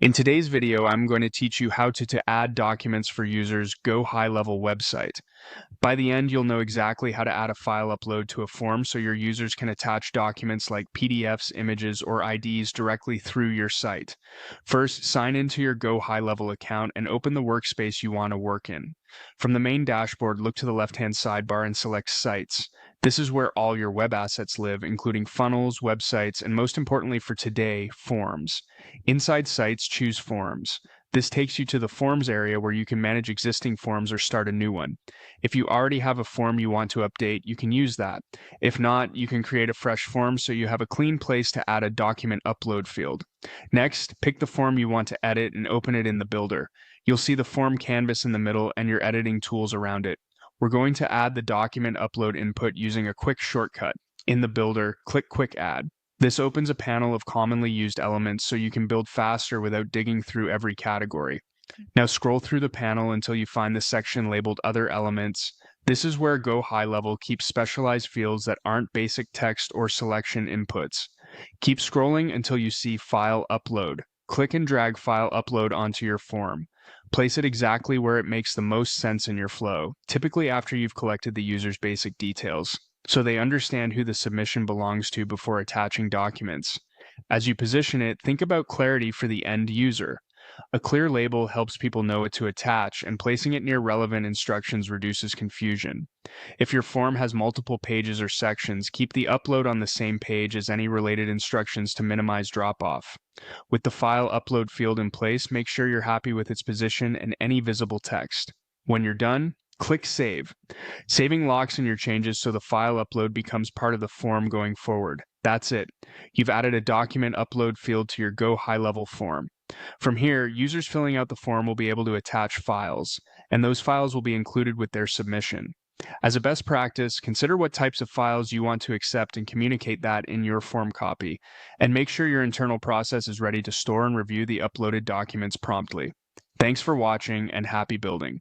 In today's video, I'm going to teach you how to add documents for users' GoHighLevel website. By the end, you'll know exactly how to add a file upload to a form so your users can attach documents like PDFs, images, or IDs directly through your site. First, sign into your GoHighLevel account and open the workspace you want to work in. From the main dashboard, look to the left-hand sidebar and select Sites. This is where all your web assets live, including funnels, websites, and most importantly for today, forms. Inside Sites, choose Forms. This takes you to the Forms area where you can manage existing forms or start a new one. If you already have a form you want to update, you can use that. If not, you can create a fresh form so you have a clean place to add a document upload field. Next, pick the form you want to edit and open it in the builder. You'll see the form canvas in the middle and your editing tools around it. We're going to add the document upload input using a quick shortcut. In the builder, click Quick Add. This opens a panel of commonly used elements so you can build faster without digging through every category. Now scroll through the panel until you find the section labeled Other Elements. This is where GoHighLevel keeps specialized fields that aren't basic text or selection inputs. Keep scrolling until you see File Upload. Click and drag File Upload onto your form. Place it exactly where it makes the most sense in your flow, typically after you've collected the user's basic details, so they understand who the submission belongs to before attaching documents. As you position it, think about clarity for the end user. A clear label helps people know what to attach, and placing it near relevant instructions reduces confusion. If your form has multiple pages or sections, keep the upload on the same page as any related instructions to minimize drop-off. With the file upload field in place, make sure you're happy with its position and any visible text. When you're done, click Save. Saving locks in your changes so the file upload becomes part of the form going forward. That's it. You've added a document upload field to your GoHighLevel form. From here, users filling out the form will be able to attach files, and those files will be included with their submission. As a best practice, consider what types of files you want to accept and communicate that in your form copy, and make sure your internal process is ready to store and review the uploaded documents promptly. Thanks for watching and happy building.